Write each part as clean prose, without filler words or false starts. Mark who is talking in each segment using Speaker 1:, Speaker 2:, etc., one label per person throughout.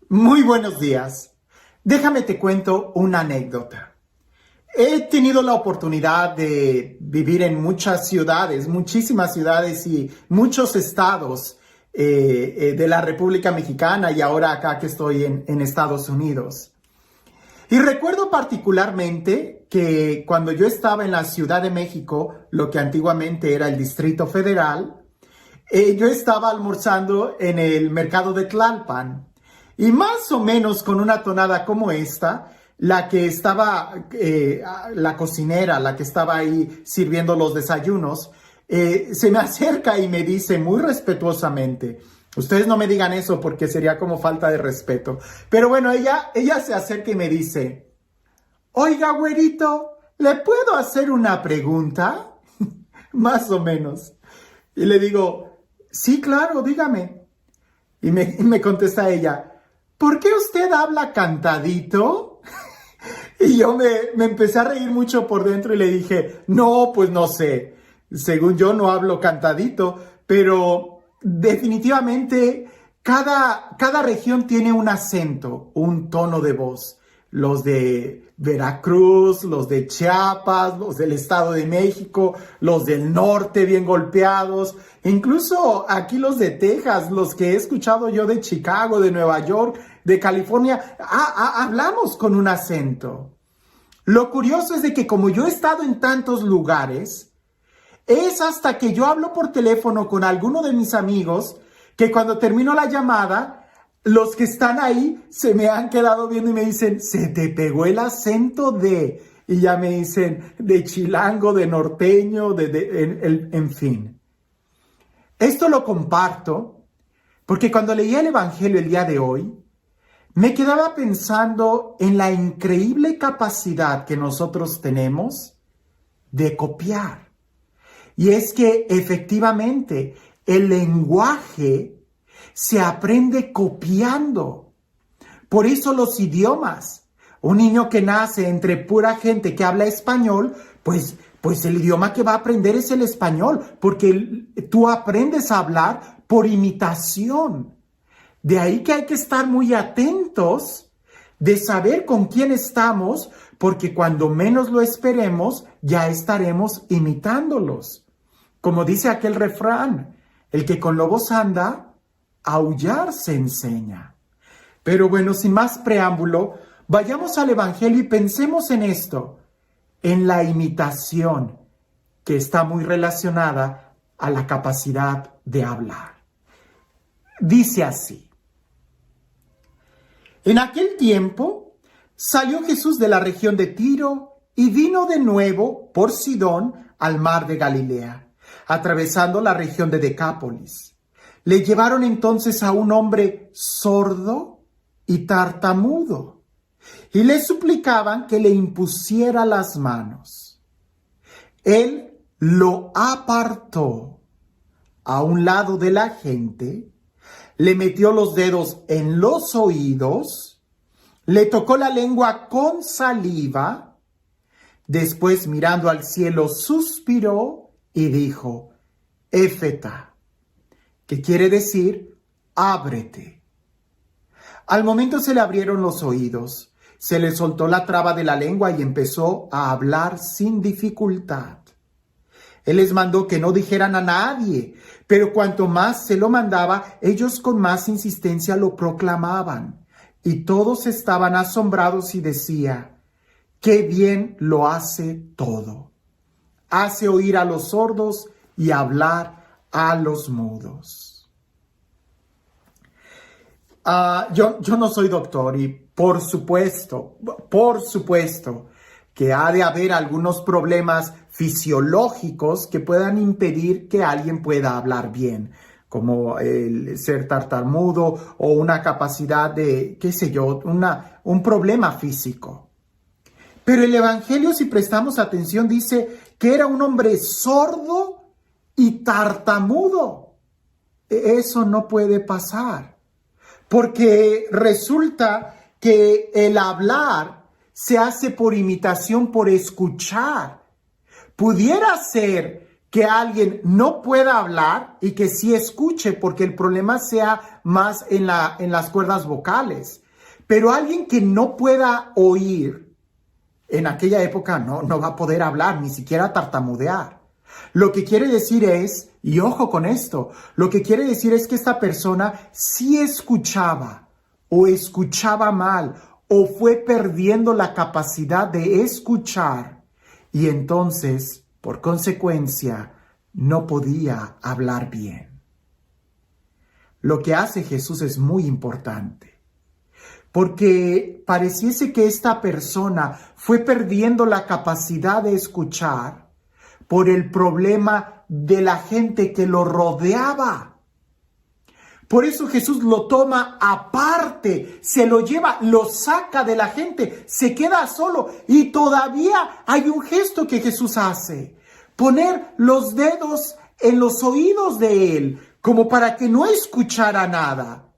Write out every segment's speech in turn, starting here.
Speaker 1: Muy buenos días. Déjame te cuento una anécdota. He tenido la oportunidad de vivir en muchas ciudades, muchísimas ciudades y muchos estados de la República Mexicana y ahora acá que estoy en Estados Unidos. Y recuerdo particularmente que cuando yo estaba en la Ciudad de México, lo que antiguamente era el Distrito Federal, yo estaba almorzando en el mercado de Tlalpan y más o menos con una tonada como esta, la que estaba, la cocinera, la que estaba ahí sirviendo los desayunos, se me acerca y me dice muy respetuosamente, ustedes no me digan eso porque sería como falta de respeto, pero bueno, ella se acerca y me dice, oiga, güerito, ¿le puedo hacer una pregunta? Más o menos. Y le digo, sí, claro, dígame. Y me contesta ella, ¿por qué usted habla cantadito? Y yo me empecé a reír mucho por dentro y le dije, no, pues no sé. Según yo no hablo cantadito, pero definitivamente cada región tiene un acento, un tono de voz. Los de Veracruz, los de Chiapas, los del Estado de México, los del norte bien golpeados, incluso aquí los de Texas, los que he escuchado yo de Chicago, de Nueva York, de California, hablamos con un acento. Lo curioso es de que como yo he estado en tantos lugares, es hasta que yo hablo por teléfono con alguno de mis amigos que cuando termino la llamada, los que están ahí se me han quedado viendo y me dicen, se te pegó el acento de, y ya me dicen, de chilango, de norteño, en fin. Esto lo comparto porque cuando leía el Evangelio el día de hoy, me quedaba pensando en la increíble capacidad que nosotros tenemos de copiar. Y es que efectivamente el lenguaje se aprende copiando. Por eso los idiomas. Un niño que nace entre pura gente que habla español, pues el idioma que va a aprender es el español, porque tú aprendes a hablar por imitación. De ahí que hay que estar muy atentos de saber con quién estamos, porque cuando menos lo esperemos, ya estaremos imitándolos. Como dice aquel refrán, el que con lobos anda, aullar se enseña. Pero bueno, sin más preámbulo, vayamos al Evangelio y pensemos en esto, en la imitación, que está muy relacionada a la capacidad de hablar. Dice así. En aquel tiempo salió Jesús de la región de Tiro y vino de nuevo por Sidón al mar de Galilea, atravesando la región de Decápolis. Le llevaron entonces a un hombre sordo y tartamudo y le suplicaban que le impusiera las manos. Él lo apartó a un lado de la gente, le metió los dedos en los oídos, le tocó la lengua con saliva, después mirando al cielo suspiró y dijo, Éfeta, que quiere decir, ábrete. Al momento se le abrieron los oídos, se le soltó la traba de la lengua y empezó a hablar sin dificultad. Él les mandó que no dijeran a nadie, pero cuanto más se lo mandaba, ellos con más insistencia lo proclamaban. Y todos estaban asombrados y decían, ¡qué bien lo hace todo! Hace oír a los sordos y hablar a los mudos. Yo no soy doctor y por supuesto que ha de haber algunos problemas fisiológicos que puedan impedir que alguien pueda hablar bien, como el ser tartamudo o una capacidad de, qué sé yo, un problema físico. Pero el Evangelio, si prestamos atención, dice que era un hombre sordo y tartamudo. Eso no puede pasar, porque resulta que el hablar se hace por imitación, por escuchar. Pudiera ser que alguien no pueda hablar y que sí escuche, porque el problema sea más en las cuerdas vocales. Pero alguien que no pueda oír, en aquella época no va a poder hablar, ni siquiera tartamudear. Lo que quiere decir es, y ojo con esto, lo que quiere decir es que esta persona sí escuchaba o escuchaba mal o fue perdiendo la capacidad de escuchar y entonces, por consecuencia, no podía hablar bien. Lo que hace Jesús es muy importante. Porque pareciese que esta persona fue perdiendo la capacidad de escuchar por el problema de la gente que lo rodeaba. Por eso Jesús lo toma aparte, se lo lleva, lo saca de la gente, se queda solo y todavía hay un gesto que Jesús hace. Poner los dedos en los oídos de él, como para que no escuchara nada.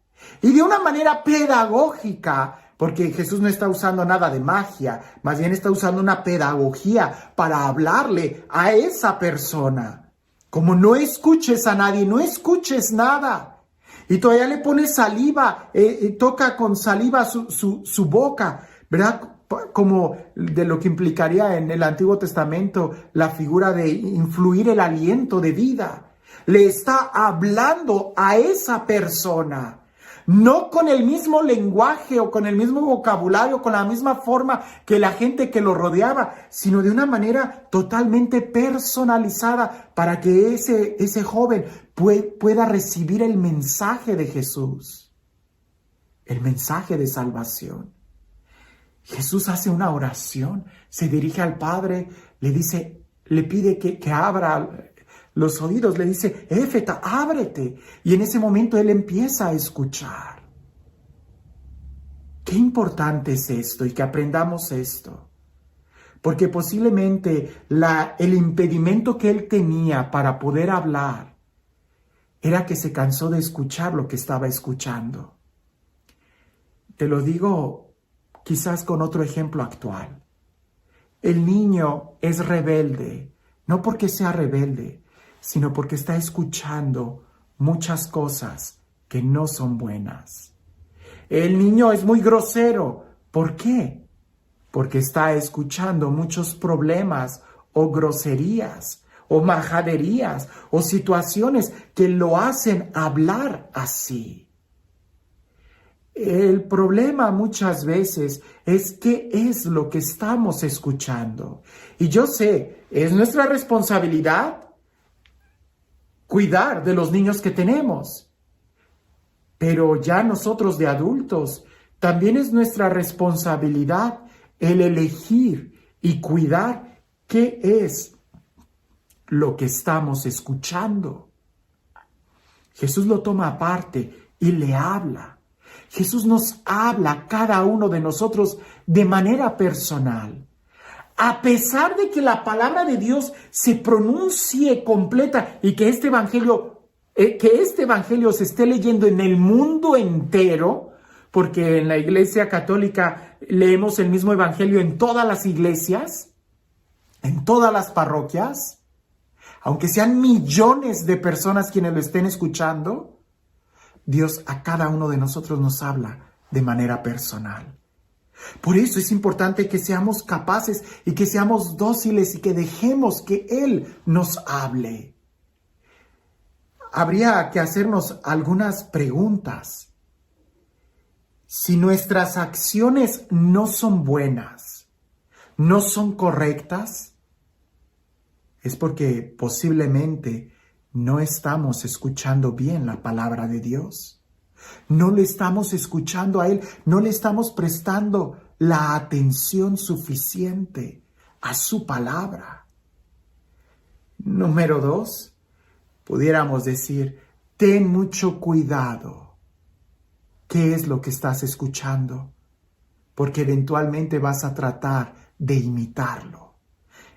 Speaker 1: Y de una manera pedagógica, porque Jesús no está usando nada de magia, más bien está usando una pedagogía para hablarle a esa persona. Como no escuches a nadie, no escuches nada. Y todavía le pone saliva, toca con saliva su boca, ¿verdad? Como de lo que implicaría en el Antiguo Testamento la figura de influir el aliento de vida. Le está hablando a esa persona. No con el mismo lenguaje o con el mismo vocabulario, con la misma forma que la gente que lo rodeaba, sino de una manera totalmente personalizada para que ese joven pueda recibir el mensaje de Jesús, el mensaje de salvación. Jesús hace una oración, se dirige al Padre, le pide que abra los oídos, le dice, Éfeta, ábrete. Y en ese momento él empieza a escuchar. Qué importante es esto y que aprendamos esto. Porque posiblemente el impedimento que él tenía para poder hablar era que se cansó de escuchar lo que estaba escuchando. Te lo digo quizás con otro ejemplo actual. El niño es rebelde, no porque sea rebelde, sino porque está escuchando muchas cosas que no son buenas. El niño es muy grosero. ¿Por qué? Porque está escuchando muchos problemas o groserías o majaderías o situaciones que lo hacen hablar así. El problema muchas veces es qué es lo que estamos escuchando. Y yo sé, es nuestra responsabilidad cuidar de los niños que tenemos. Pero ya nosotros de adultos, también es nuestra responsabilidad el elegir y cuidar qué es lo que estamos escuchando. Jesús lo toma aparte y le habla. Jesús nos habla a cada uno de nosotros de manera personal. A pesar de que la palabra de Dios se pronuncie completa y que este evangelio se esté leyendo en el mundo entero, porque en la Iglesia Católica leemos el mismo evangelio en todas las iglesias, en todas las parroquias, aunque sean millones de personas quienes lo estén escuchando, Dios a cada uno de nosotros nos habla de manera personal. Por eso es importante que seamos capaces y que seamos dóciles y que dejemos que Él nos hable. Habría que hacernos algunas preguntas. Si nuestras acciones no son buenas, no son correctas, es porque posiblemente no estamos escuchando bien la palabra de Dios. No le estamos escuchando a Él, no le estamos prestando la atención suficiente a su palabra. Número 2, pudiéramos decir, ten mucho cuidado. ¿Qué es lo que estás escuchando? Porque eventualmente vas a tratar de imitarlo.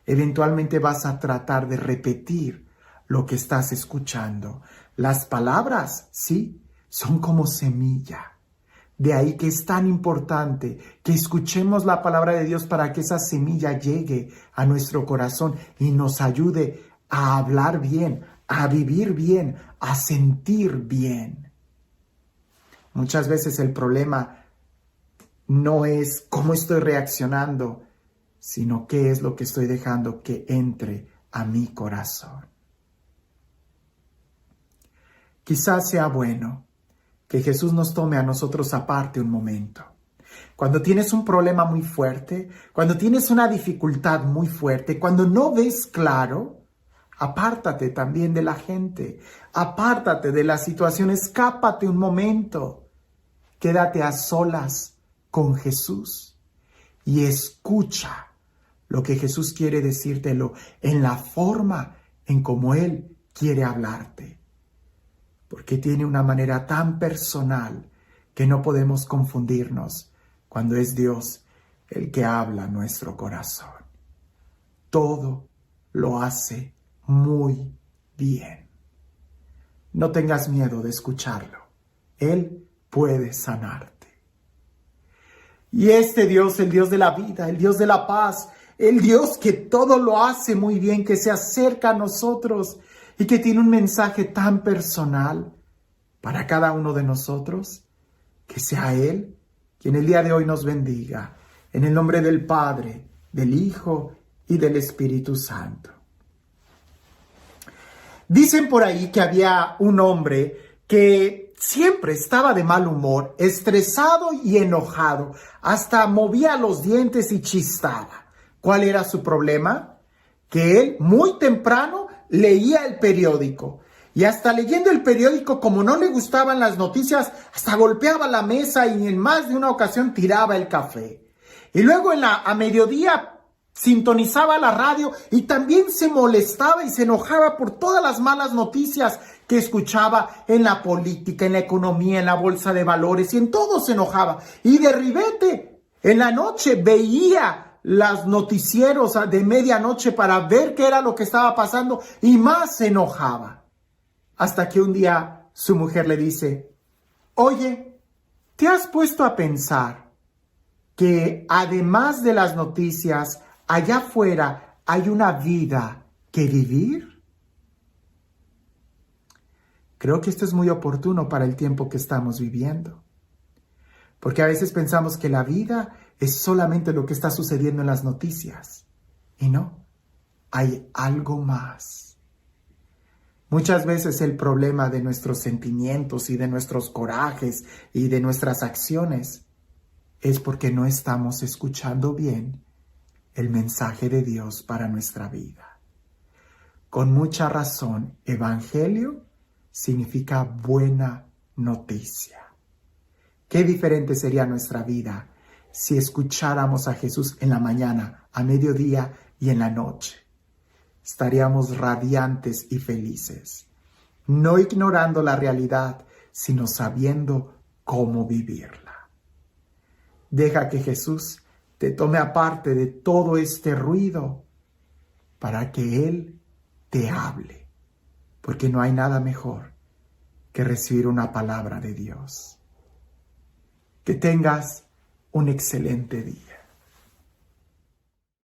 Speaker 1: Eventualmente vas a tratar de repetir lo que estás escuchando. Las palabras, sí, son como semilla. De ahí que es tan importante que escuchemos la palabra de Dios para que esa semilla llegue a nuestro corazón y nos ayude a hablar bien, a vivir bien, a sentir bien. Muchas veces el problema no es cómo estoy reaccionando, sino qué es lo que estoy dejando que entre a mi corazón. Quizás sea bueno que Jesús nos tome a nosotros aparte un momento. Cuando tienes un problema muy fuerte, cuando tienes una dificultad muy fuerte, cuando no ves claro, apártate también de la gente, apártate de la situación, escápate un momento, quédate a solas con Jesús y escucha lo que Jesús quiere decírtelo en la forma en como Él quiere hablarte. Porque tiene una manera tan personal que no podemos confundirnos cuando es Dios el que habla a nuestro corazón. Todo lo hace muy bien. No tengas miedo de escucharlo. Él puede sanarte. Y este Dios, el Dios de la vida, el Dios de la paz, el Dios que todo lo hace muy bien, que se acerca a nosotros y que tiene un mensaje tan personal para cada uno de nosotros, que sea Él quien el día de hoy nos bendiga, en el nombre del Padre, del Hijo y del Espíritu Santo. Dicen por ahí que había un hombre que siempre estaba de mal humor, estresado y enojado, hasta movía los dientes y chistaba. ¿Cuál era su problema? Que él muy temprano leía el periódico. Y hasta leyendo el periódico, como no le gustaban las noticias, hasta golpeaba la mesa y en más de una ocasión tiraba el café. Y luego a mediodía sintonizaba la radio y también se molestaba y se enojaba por todas las malas noticias que escuchaba en la política, en la economía, en la bolsa de valores, y en todo se enojaba. Y de ribete, en la noche veía los noticieros de medianoche para ver qué era lo que estaba pasando y más se enojaba. Hasta que un día su mujer le dice: oye, ¿te has puesto a pensar que además de las noticias, allá afuera hay una vida que vivir? Creo que esto es muy oportuno para el tiempo que estamos viviendo. Porque a veces pensamos que la vida es solamente lo que está sucediendo en las noticias. Y no, hay algo más. Muchas veces el problema de nuestros sentimientos y de nuestros corajes y de nuestras acciones es porque no estamos escuchando bien el mensaje de Dios para nuestra vida. Con mucha razón, evangelio significa buena noticia. Qué diferente sería nuestra vida si escucháramos a Jesús en la mañana, a mediodía y en la noche. Estaríamos radiantes y felices, no ignorando la realidad, sino sabiendo cómo vivirla. Deja que Jesús te tome aparte de todo este ruido para que Él te hable, porque no hay nada mejor que recibir una palabra de Dios. Que tengas un excelente día.